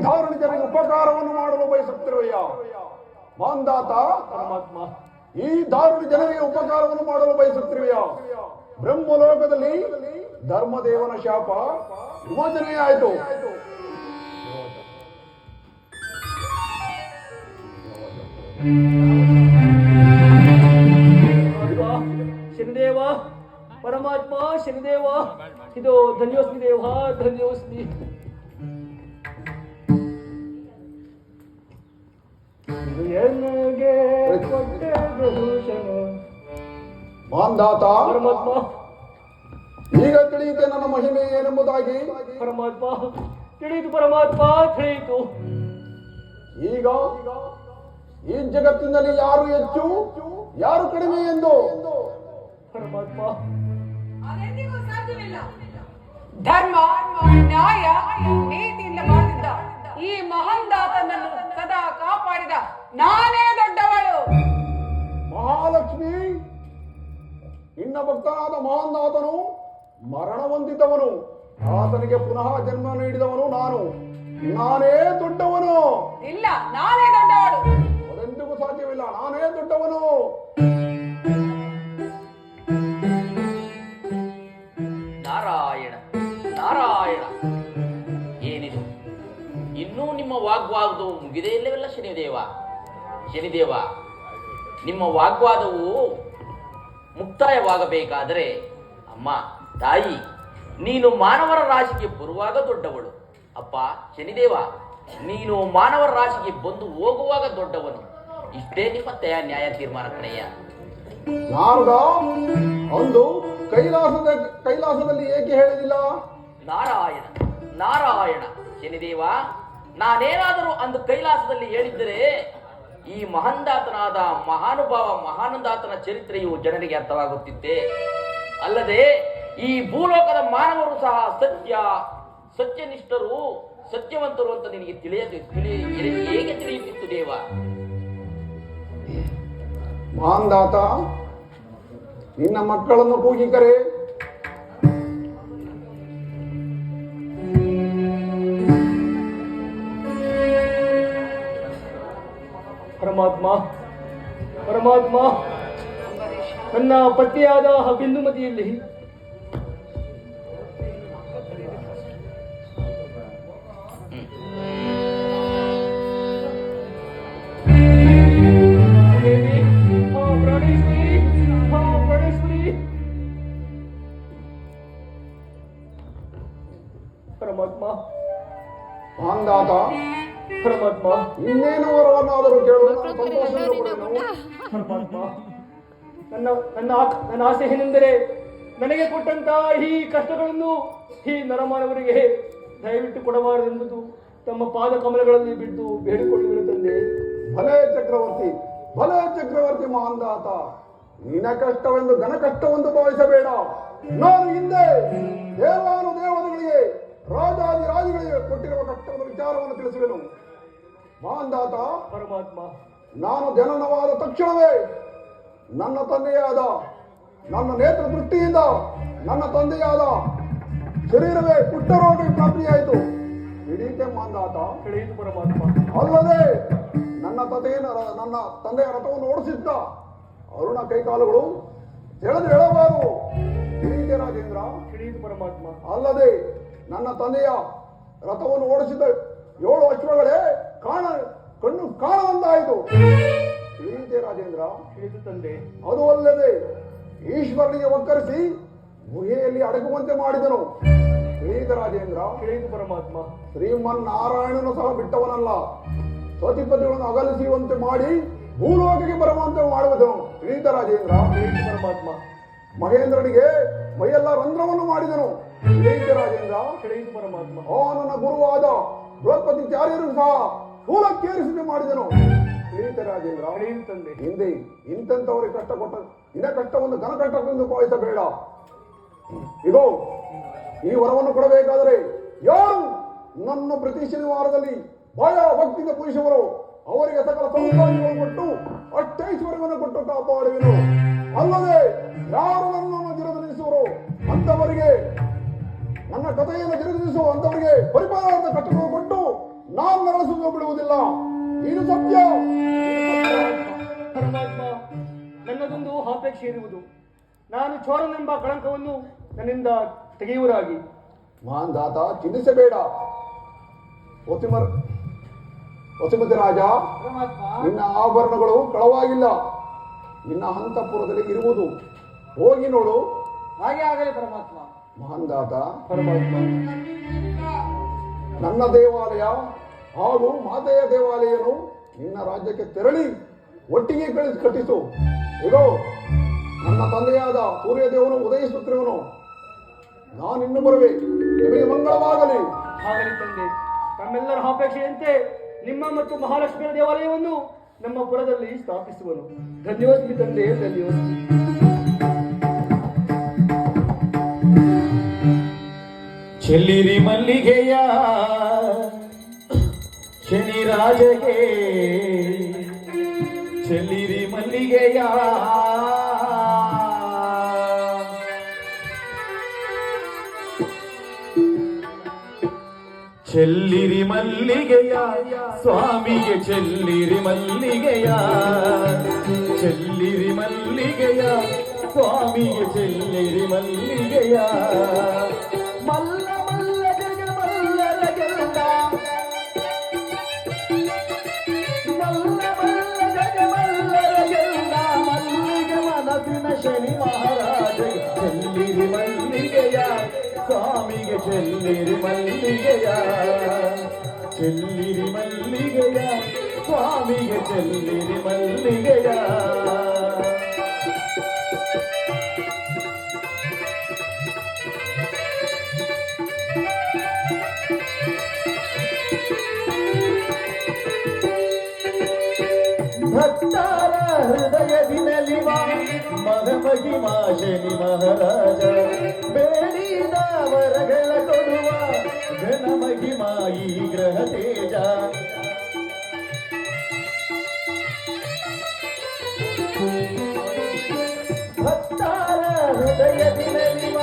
ಧಾರಣಿ ಜನರಿಗೆ ಉಪಕಾರವನ್ನು ಮಾಡಲು ಬಯಸುತ್ತಿರುವೆಯ ಮಾಂದಾತ? ಪರಮಾತ್ಮ, ಈ ಧಾರಣಿ ಜನರಿಗೆ ಉಪಕಾರವನ್ನು ಮಾಡಲು ಬಯಸುತ್ತಿರುವೆಯ? ಬ್ರಹ್ಮಲೋಕದಲ್ಲಿ ಧರ್ಮದೇವನ ಶಾಪ ವಿಮೋಚನೆಯಾಯಿತು. ಶನಿದೇವ, ಪರಮಾತ್ಮ ಶನಿದೇವ, ಇದು ಧನ್ಯೋಸ್ಮಿ ದೇವ, ಧನ್ಯೋಸ್ಮಿ. ಎನಗೆ ಕೊಟ್ಟೆ ಭೂಷಣ. ಮಾಂದಾತ, ಪರಮಾತ್ಮ, ಈಗ ತಿಳಿಯುತ್ತೆ ನನ್ನ ಮಹಿಮೆ ಏನೆಂಬುದಾಗಿ. ಪರಮಾತ್ಮ ತಿಳಿಯಿತು, ಪರಮಾತ್ಮ ತಿಳಿಯಿತು. ಈಗ ಈ ಜಗತ್ತಿನಲ್ಲಿ ಯಾರು ಹೆಚ್ಚು ಯಾರು ಕಡಿಮೆ ಎಂದು ಪರಮಾತ್ಮ ಅದೆಂದಿಗೂ ಸಾಧ್ಯವಿಲ್ಲ. ಧರ್ಮ, ನ್ಯಾಯ, ನೀತಿಯಿಂದ ಬಾಳಿದ್ದ ಈ ಮಹಂದಾತನನ್ನು ಸದಾ ಕಾಪಾಡಿದ ನಾನೇ ದೊಡ್ಡವಳು. ಮಹಾಲಕ್ಷ್ಮಿ, ನಿನ್ನ ಭಕ್ತನಾದ ಮಹಾಂದಾತನು ಮರಣ ಹೊಂದಿದವನು. ಆತನಿಗೆ ಪುನಃ ಜನ್ಮ ನೀಡಿದವನು ನಾನು. ನಾನೇ ದೊಡ್ಡವನು. ಇಲ್ಲ, ನಾನೇ ದೊಡ್ಡವಳು. ಅದೆಂದಿಗೂ ಸಾಧ್ಯವಿಲ್ಲ. ನಾನೇ ದೊಡ್ಡವನು. ನಾರಾಯಣ ನಾರಾಯಣ, ಏನಿದು? ಇನ್ನೂ ನಿಮ್ಮ ವಾಗ್ವಾದವು ಮುಗಿದೇ ಇಲ್ಲವಲ್ಲ ಶನಿದೇವ? ಶನಿದೇವ, ನಿಮ್ಮ ವಾಗ್ವಾದವು ಮುಕ್ತಾಯವಾಗಬೇಕಾದರೆ ಅಮ್ಮ ತಾಯಿ, ನೀನು ಮಾನವರ ರಾಶಿಗೆ ಬರುವಾಗ ದೊಡ್ಡವಳು. ಅಪ್ಪ ಶನಿದೇವ, ನೀನು ಮಾನವರ ರಾಶಿಗೆ ಬಂದು ಹೋಗುವಾಗ ದೊಡ್ಡವನು. ಇಷ್ಟೇ ನಿಮ್ಮ ನ್ಯಾಯ ತೀರ್ಮಾನ ಕಣಯ್ಯ. ನಾರದ ಒಂದು ಕೈಲಾಸದಲ್ಲಿ ಏಕೆ ಹೇಳಿದಿಲ್ಲ? ನಾರಾಯಣ ನಾರಾಯಣ, ಶನಿದೇವ, ನಾನೇನಾದರೂ ಅಂದು ಕೈಲಾಸದಲ್ಲಿ ಹೇಳಿದ್ದರೆ ಈ ಮಹಂದಾತನಾದ ಮಹಾನುಭಾವ ಮಹಾನಂದಾತನ ಚರಿತ್ರೆಯು ಜನರಿಗೆ ಅರ್ಥವಾಗುತ್ತಿದ್ದೆ. ಅಲ್ಲದೆ ಈ ಭೂಲೋಕದ ಮಾನವರು ಸಹ ಸತ್ಯನಿಷ್ಠರು, ಸತ್ಯವಂತರು ಅಂತ ನಿನಗೆ ಹೇಗೆ ತಿಳಿಯುತ್ತಿತ್ತು ದೇವ? ಮಾಂದಾತ, ನಿನ್ನ ಮಕ್ಕಳನ್ನು ಕೂಗಿ ಕರೆ. ಪರಮಾತ್ಮ, ಪರಮಾತ್ಮ, ನನ್ನ ಪತ್ನಿಯಾದ ಬಿಂದುಮತಿಯಲ್ಲಿ ಪರಮಾತ್ಮ, ಮಾಂದಾತ, ಪರಮಾತ್ಮ, ಇನ್ನೇನು ವರವನ್ನಾದರೂ ಕೇಳುವ ಸಂತೋಷವನ್ನು ಕೊಡುವೆನು. ಪರಮಾತ್ಮ, ನನ್ನ ಆಸೆ ಏನೆಂದರೆ ನನಗೆ ಕೊಟ್ಟಂತಹ ಈ ಕಷ್ಟಗಳನ್ನು ಈ ನರಮಾನವರಿಗೆ ದಯವಿಟ್ಟು ಕೊಡಬಾರದೆಂಬುದು ತಮ್ಮ ಪಾದ ಕಮಲಗಳಲ್ಲಿ ಬಿದ್ದು ಬೇಡಿಕೊಳ್ಳುವುದು ತಂದೆ. ಭಲೇ ಚಕ್ರವರ್ತಿ, ಭಲೇ ಚಕ್ರವರ್ತಿ ಮಹಾಂದಾತ, ನಿನ್ನ ಕಷ್ಟವೆಂದು ಘನ ಕಷ್ಟವೆಂದು ಭಾವಿಸಬೇಡ. ನಾನು ಹಿಂದೆ ದೇವಾನುದೇವತೆಗಳಿಗೆ ರಾಜಾದಿರಾಜಿಗಳಿಗೆ ಕೊಟ್ಟಿರುವ ಕಷ್ಟದ ವಿಚಾರವನ್ನು ತಿಳಿಸುವೆನು. ಮಹಾಂದಾತ, ಪರಮಾತ್ಮ, ನಾನು ಜನನವಾದ ತಕ್ಷಣವೇ ನನ್ನ ತಂದೆಯಾದ ನನ್ನ ನೇತ್ರ ದೃಷ್ಟಿಯಿಂದ ನನ್ನ ತಂದೆಯಾದ ಶರೀರವೇ ಪುಟ್ಟರೋಗಿ ಪ್ರಾಪ್ತಿಯಾಯಿತು. ಹಿಡಿಯಿತೆ ಮಾಂದಾತ. ತಿಳಿಯಿತು ಪರಮಾತ್ಮ. ಅಲ್ಲದೆ ನನ್ನ ತಂದೆಯ ರಥವನ್ನು ಓಡಿಸಿದ್ದ ಅರುಣ ಕೈಕಾಲುಗಳು ಎಳೆದು ಎಳಬಾರು. ಹಿಡಿಯಿತೆ ರಾಜೇಂದ್ರ. ತಿಳಿಯಿತು ಪರಮಾತ್ಮ. ಅಲ್ಲದೆ ನನ್ನ ತಂದೆಯ ರಥವನ್ನು ಓಡಿಸಿದ 7 ಅಶ್ವಗಳೇ ಕಣ್ಣು ಕಾಣುವಂತಾಯಿತು. ತಿಳಿಯಿತೆ ರಾಜೇಂದ್ರ. ತಿಳಿದು ತಂದೆ. ಅದು ಅಲ್ಲದೆ ಈಶ್ವರನಿಗೆ ಒಕ್ಕರಿಸಿ ಗುಹೆಯಲ್ಲಿ ಅಡಗುವಂತೆ ಮಾಡಿದನು. ತಿಳಿಯಿತ ರಾಜೇಂದ್ರ. ತಿಳಿಯಿತು ಪರಮಾತ್ಮ. ಶ್ರೀಮನ್ನಾರಾಯಣನು ಸಹ ಬಿಟ್ಟವನಲ್ಲ. ಸತಿಪತಿಗಳನ್ನು ಅಗಲಿಸುವಂತೆ ಮಾಡಿ ಭೂಲೋಕಕ್ಕೆ ಬರುವಂತೆ ಮಾಡುವುದನು. ತಿಳಿಯಿತ ರಾಜೇಂದ್ರ. ತಿಳಿಯಿತು ಪರಮಾತ್ಮ. ಮಹೇಂದ್ರನಿಗೆ ಮೈಯೆಲ್ಲ ರಂಧ್ರವನ್ನು ಮಾಡಿದನು. ತಿಳಿಯಿತ ರಾಜೇಂದ್ರ. ತಿಳಿಯಿತು ಪರಮಾತ್ಮ. ನನ್ನ ಗುರುವಾದ ಬೃಹಸ್ಪತಿಚಾರ್ಯರು ಸಹ ಸ್ಥೂಲಕ್ಕೇರಿಸಿ ಮಾಡಿದನು. ತಿಳಿಯಿತ ರಾಜೇಂದ್ರ. ತಿಳಿಯಿತು ತಂದೆ. ಹಿಂದೆ ಇಂಥವರಿಗೆ ಕಷ್ಟ ಕೊಟ್ಟ ಇನ್ನ ಕಷ್ಟವನ್ನು ಘನ ಕಷ್ಟವೆಂದು ಭಾವಿಸಬೇಡ. ಇದು ಈ ವರವನ್ನು ಕೊಡಬೇಕಾದರೆ ಯಾರು ನನ್ನ ಪ್ರತಿ ಶನಿವಾರದಲ್ಲಿ ಭಯ ಭಕ್ತಿಗೆ ಪೂಜಿಸುವರು ಅವರಿಗೆ ಸಕಲ ಸೌಭಾಗ್ಯವನ್ನು ಕೊಟ್ಟು ಅಷ್ಟೈಶ್ವರ್ಯವನ್ನು ಕೊಟ್ಟು ಕಾಪಾಡುವೆನು. ಅಲ್ಲದೆ ಯಾರು ನನ್ನನ್ನು ಜಿರದಿರಿಸುವರು ಅಂತವರಿಗೆ ನನ್ನ ಕಥೆಯನ್ನು ಜಿರದಿರಿಸುವ ಅಂತವರಿಗೆ ಪರಿಪಾಲದ ಕಷ್ಟವನ್ನು ಕೊಟ್ಟು ನಾನು ನಡೆಸುವುದು ಬಿಡುವುದಿಲ್ಲ. ಇದು ಸತ್ಯ. ಪರಮಾತ್ಮ, ನನ್ನದೊಂದು ಅಪೇಕ್ಷೆ ಇರುವುದು. ನಾನು ಚೋರನೆಂಬ ಕಳಂಕವನ್ನು ನನ್ನಿಂದ ತೆಗೆಯುವರಾಗಿ. ಮಾಂದಾತ, ಚಿಂತಿಸಬೇಡ. ವಸುಮತಿ ರಾಜ, ನಿನ್ನ ಆಭರಣಗಳು ಕಳವಾಗಿಲ್ಲ. ನಿನ್ನ ಅಂತಃಪುರದಲ್ಲಿ ಇರುವುದು. ಹೋಗಿ ನೋಡು. ಹಾಗೆ ಆಗಲಿ ಪರಮಾತ್ಮ. ಮಹಾಂದಾತ, ಪರಮಾತ್ಮ, ನನ್ನ ದೇವಾಲಯ ಹಾಗೂ ಮಾತೆಯ ದೇವಾಲಯನು ನಿನ್ನ ರಾಜ್ಯಕ್ಕೆ ತೆರಳಿ ಒಟ್ಟಿಗೆ ಕಟ್ಟಿಸು. ಇಗೋ, ನನ್ನ ತಂದೆಯಾದ ಸೂರ್ಯದೇವನು ಉದಯಿಸುತ್ತಿರುವನು. ನಾನಿನ್ನು ಬರುವೆ. ನಿಮಗೆ ಮಂಗಳವಾಗಲಿ. ಆಗಲಿ ತಂದೆ. ತಮ್ಮೆಲ್ಲರ ಅಪೇಕ್ಷೆಯಂತೆ ನಿಮ್ಮ ಮತ್ತು ಮಹಾಲಕ್ಷ್ಮಿಯ ದೇವಾಲಯವನ್ನು ನಮ್ಮ ಪುರದಲ್ಲಿ ಸ್ಥಾಪಿಸುವನು. ಧನ್ಯೋಸ್ಮಿ ತಂದೆ, ಧನ್ಯೋಸ್ಮಿ. ಚೆಲ್ಲಿರಿ ಮಲ್ಲಿಗೆಯ ಶನಿ ರಾಜಗೆ, ಚೆಲ್ಲಿರಿ ಮಲ್ಲಿಗೆಯ ಚೆಲ್ಲಿರಿ ಮಲ್ಲಿಗೆಯ ಸ್ವಾಮಿಗೆ, ಚೆಲ್ಲಿರಿ ಮಲ್ಲಿಗೆಯ, ಚೆಲ್ಲಿರಿ ಮಲ್ಲಿಗೆಯ ಸ್ವಾಮಿಗೆ, ಚೆಲ್ಲಿರಿ ಮಲ್ಲಿಗೆಯ. ಮಲ್ಲ ಮಲ್ಲ ಜಗ ಮಲ್ಲರ ಗೆಲ್ಲ, ಮಲ್ಲ ಮಲ್ಲ ಜಗ ಮಲ್ಲರ ಗೆಲ್ಲ, ಮಲ್ಲಿಗೆ ಮನಸ್ಸಿನ ಶನಿ ಮಹಾರಾಜ, ಚೆಲ್ಲಿರಿ ಮಲ್ಲಿಗೆಯ ಸ್ವಾಮಿಗೆ, ಚೆಲ್ಲಿರಿ ಮಲ್ಲಿಗೆಯ, ಚೆಲ್ಲಿರಿ ಮಲ್ಲಿಗೆಯ ಸ್ವಾಮಿಗೆ, ಚೆಲ್ಲಿರಿ ಮಲ್ಲಿಗೆಯ. ಭಕ್ತರ ಹೃದಯದಿ ನಲಿವ ಮನಮಹಿಮಾ ಶನಿ ಮಹಾರಾಜ, ಬೇಡಿದ ವರಗಳ ಕೊಡುವ ಘನಮಹಿಮಾ ಈ ಗ್ರಹ ತೇಜ. ಭಕ್ತರ ಹೃದಯದಿ ನಲಿವ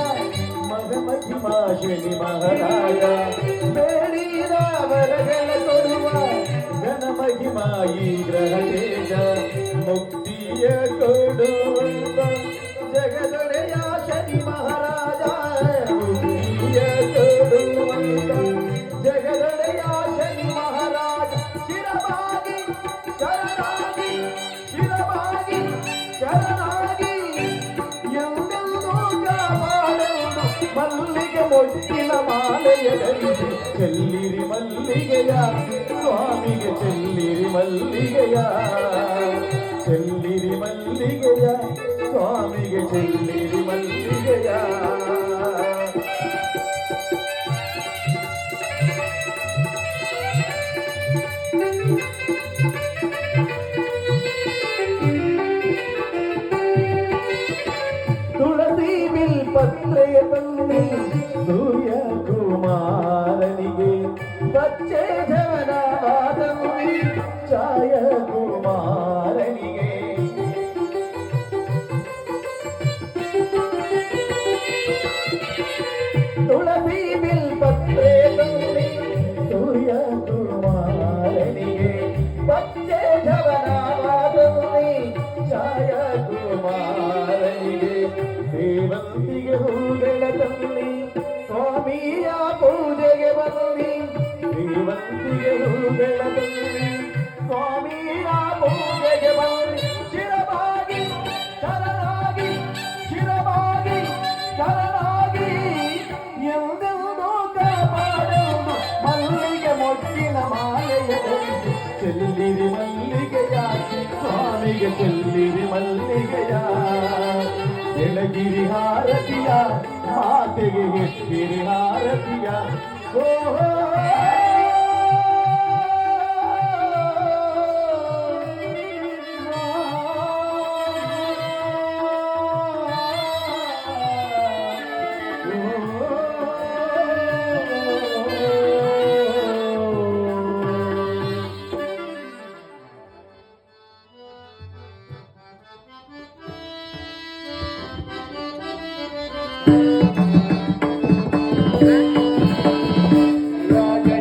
ಮನಮಹಿಮಾ ಶನಿ ಮಹಾರಾಜ, ಬೇಡಿದ ವರಗಳ ಕೊಡುವ ಘನಮಹಿಮಾ ಈ ಗ್ರಹ ತೇಜ. ಮುಕ್ತಿಯ ಕೊಡುವಂತ ಜಗದೊಡೆಯ ಶನಿ ಮಹಾರಾಜ, ಮುಕ್ತಿಯ ಕೊಡುವಂತ ಜಗದೊಡೆಯ ಶನಿ ಮಹಾರಾಜ. ಶಿರವಾಗಿ ಶರಣಾಗಿ, ಶಿರವಾಗಿ ಶರಣಾಗಿ ಎಂದೆಂದೂ ಕಾಪಾಡುವುದು ಮಲ್ಲಿಗೆ ಮೊಟ್ಟಿನ ಮಾಲೆಯ ಧರಿಸಿ, ಚೆಲ್ಲಿರಿ ಮಲ್ಲಿಗೆಯ ಸ್ವಾಮಿಗೆ, ಚೆಲ್ಲಿರಿ ಮಲ್ಲಿಗೆಯ, ಚೆಲ್ಲಿರಿ ಮಲ್ಲಿಗೆಯ ಸ್ವಾಮಿಗೆ, ಚೆಲ್ಲಿರಿ ಮಲ್ಲಿಗೆಯ. ತುಳಸಿ ಬಿಲ್ಪತ್ರೆಯ ತಂದೆ ಸೂರ್ಯ ಕುಮಾರನಿಗೆ, ಬಚ್ಚೆ ಜವನವಾದವಿ ಛಾಯ ಕುಮಾರನಿಗೆ. ತುಳಸಿ ಬಿಲ್ಪತ್ರೆ ತಂದೆ ಸೂರ್ಯ ಕುಮಾರನಿಗೆ, ಬಚ್ಚೆ ಜವನವಾದವಿ ಛಾಯ ಕುಮಾರನಿಗೆ. ಸೇವಂತಿಗೆ ಹೂಗಳ ತಂದೆ ಸ್ವಾಮಿಯ ಪೂಜೆಗೆ ಬನ್ನಿ, ಸೇವಂತಿಗೆ ಹೂಗಳ ತಂದೆ ಸ್ವಾಮಿಯ ಪೂಜೆಗೆ ಬನ್ನಿ. ಶಿರವಾಗಿ ಶರಣಾಗಿ, ಶಿರವಾಗಿ ಶರಣಾಗಿ ಎಂದೆಂದೂ ಕಾಪಾಡುವುದು ಮಲ್ಲಿಗೆ ಮೊಟ್ಟಿನ ಮಾಲೆಯ ಧರಿಸಿ, ಚೆಲ್ಲಿರಿ ಮಲ್ಲಿಗೆಯ ಸ್ವಾಮಿಗೆ, ಚೆಲ್ಲಿರಿ ಮಲ್ಲಿಗೆಯ. ಎಳಗಿರಿ ಹಾರತಿಯ ಮಾತೆಗೆ ಎತ್ತಿರಿ ಹಾರತಿಯ. ಓಹೋ ರಾಜ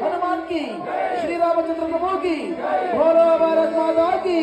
हनुमान की, श्री रामचंद्र प्रभु की, बोलो भारत माता की।